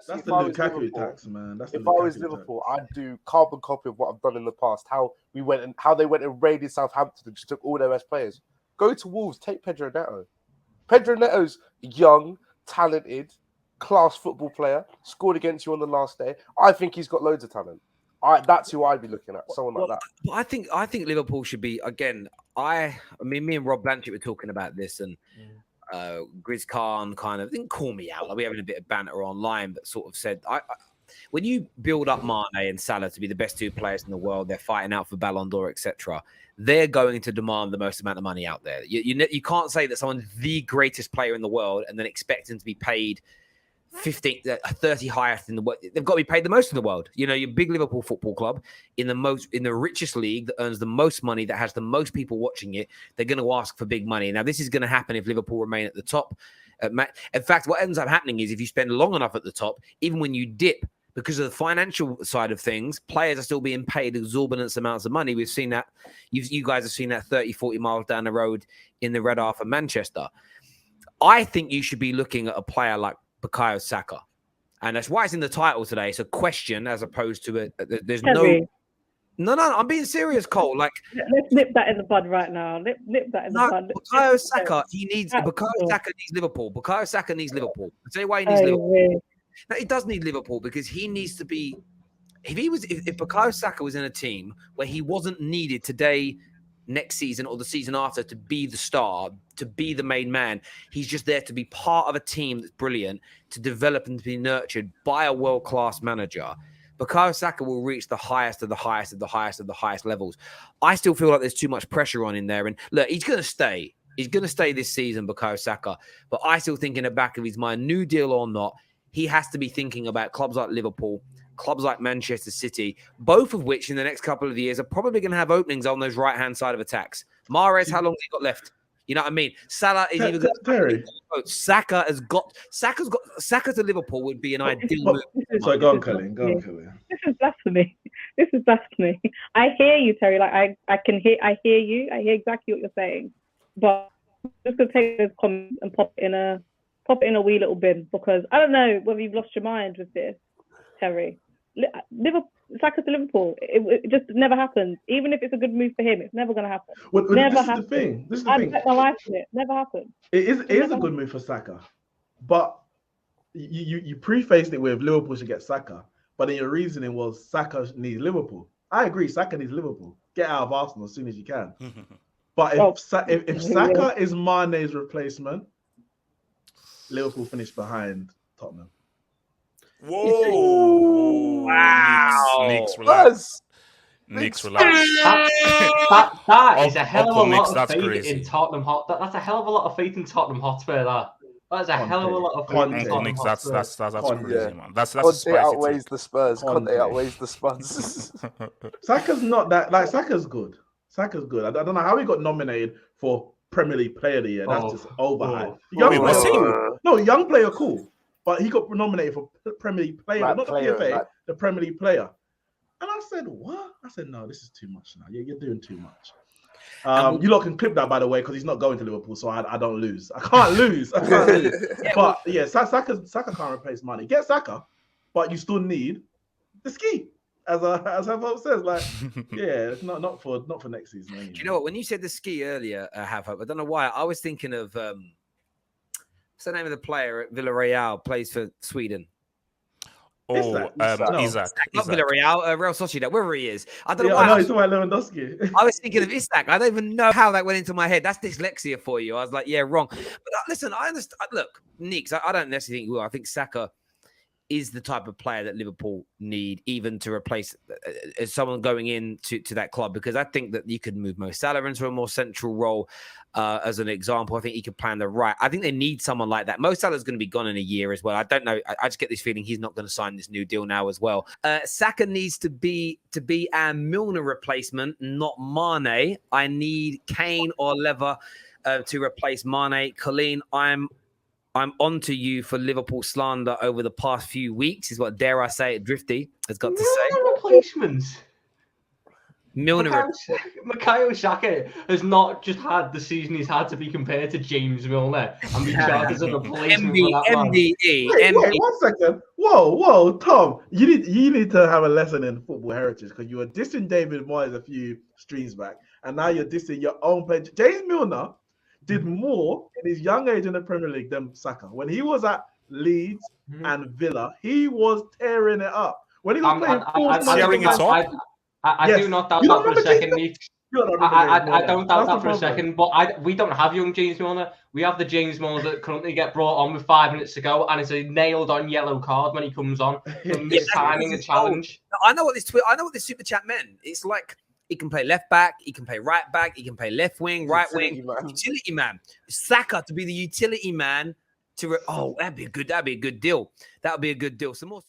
Honestly, That's the Lukaku tax, man. That's the if I was Lukaku Liverpool, tax. I'd do carbon copy of what I've done in the past. How they went and raided Southampton and just took all their best players. Go to Wolves, take Pedro Neto. Pedro Neto's young, talented, class football player. Scored against you on the last day. I think he's got loads of talent. That's who I'd be looking at. Someone like that. Well, I think Liverpool should be again. I mean, me and Rob Blanchett were talking about this, and Grizz Khan kind of didn't call me out. Like, we were having a bit of banter online, but sort of said, when you build up Mane and Salah to be the best two players in the world, they're fighting out for Ballon d'Or, etc. They're going to demand the most amount of money out there. You can't say that someone's the greatest player in the world and then expect them to be paid 30 highest in the world. They've got to be paid the most in the world. You know, your big Liverpool Football Club in the richest league that earns the most money, that has the most people watching it. They're going to ask for big money. Now, this is going to happen if Liverpool remain at the top. In fact, what ends up happening is if you spend long enough at the top, even when you dip, because of the financial side of things, players are still being paid exorbitant amounts of money. We've seen that. You guys have seen that 30, 40 miles down the road in the Red Half of Manchester. I think you should be looking at a player like Bukayo Saka. And that's why it's in the title today. It's a question as opposed to there's Terry. No, I'm being serious, Cole. Like, let's nip that in the bud right now. Nip that in the bud. Bukayo Saka, Bukayo Saka needs Liverpool. Bukayo Saka needs Liverpool. I'll tell you why he needs Liverpool. Really? No, he does need Liverpool because he needs to be. If Bukayo Saka was in a team where he wasn't needed today, next season or the season after to be the star, to be the main man, he's just there to be part of a team that's brilliant, to develop and to be nurtured by a world-class manager. Bukayo Saka will reach the highest of the highest of the highest of the highest levels. I still feel like there's too much pressure on him there. And look, he's going to stay. He's going to stay this season, Bukayo Saka. But I still think in the back of his mind, new deal or not, he has to be thinking about clubs like Liverpool, clubs like Manchester City, both of which in the next couple of years are probably going to have openings on those right-hand side of attacks. Mahrez, how long has he got left? You know what I mean? Salah is even Terry. Saka to Liverpool would be an ideal move. Sorry, go on, Kelly. This is blasphemy. This is blasphemy. I hear you, Terry. Like I hear you. I hear exactly what you're saying. But I'm just gonna take those comments and pop it in a wee little bin, because I don't know whether you've lost your mind with this, Terry. Liverpool, Saka to Liverpool, it just never happens. Even if it's a good move for him, it's never going to happen. Never happens. This is the thing. I bet my life on it. Never happens. It is a good move for Saka, but you prefaced it with Liverpool should get Saka, but then your reasoning was Saka needs Liverpool. I agree, Saka needs Liverpool. Get out of Arsenal as soon as you can. But if Saka is Mane's replacement, Liverpool finish behind Tottenham. Whoa! Wow! Neeks, relax. Neeks, relax. That is a hell of a Neeks, lot of that's faith crazy. in Tottenham Hotspur. That's a hell of a lot of faith in Tottenham Hotspur. That is a hell of a lot of faith in Uncle Tottenham Neeks, Hotspur. that's crazy, man. That's a Conte spicy outweighs take. the Spurs. Conte Conte. outweighs the Spurs. Saka's not that. Like, Saka's good. Saka's good. I don't know how he got nominated for Premier League Player of the Year. That's just overhyped. Wait, what's he? No, young player, cool. But he got nominated for Premier League Player, Like not player, the PFA, like- the Premier League Player. And I said, what? I said, no, this is too much now. You're doing too much. You lot can clip that, by the way, because he's not going to Liverpool, so I don't lose. I can't lose. But yeah, Saka can't replace money. Get Saka, but you still need the ski, as Havoc says. Like, yeah, it's not for next season. Anyway. Do you know what? When you said the ski earlier, Havoc, I don't know why. I was thinking of what's the name of the player at Villarreal, plays for Sweden. Oh, Isaac. Not Villarreal, Real Sociedad, wherever he is. I don't know Yeah, why. I know he's talking about Lewandowski. I was thinking of Isaac. I don't even know how that went into my head. That's dyslexia for you. I was like, yeah, wrong. But listen, I understand. Look, Neeks, I don't necessarily think. Well, I think Saka is the type of player that Liverpool need, even to replace as someone going into that club, because I think that you could move Mo Salah into a more central role. As an example, I think he could play on the right. I think they need someone like that. Mo Salah's going to be gone in a year as well. I don't know. I just get this feeling he's not going to sign this new deal now as well. Saka needs to be our Milner replacement, not Mane. I need Kane or Lever to replace Mane. Colleen, I'm onto you for Liverpool slander over the past few weeks, is what, dare I say it, Drifty has got to say. Replacements. Milner. Bukayo Saka has not just had the season he's had to be compared to James Milner and be charged as a replacement for that man. MDE. Wait, 1 second. Whoa, Tom! You need to have a lesson in football heritage because you were dissing David Moyes a few streams back, and now you're dissing your own player. James Milner did more in his young age in the Premier League than Saka. When he was at Leeds and Villa, he was tearing it up. When he was playing, I do not doubt that for a second, Neeks. I don't doubt that for a second, but we don't have young James Milner. We have the James Milner that currently get brought on with 5 minutes to go, and it's a nailed-on yellow card when he comes on for mistiming a challenge. I know what this super chat meant. It's like he can play left back, he can play right back, he can play left wing, right wing. Utility man. Saka to be the utility man. That'd be a good deal. That would be a good deal. Some more.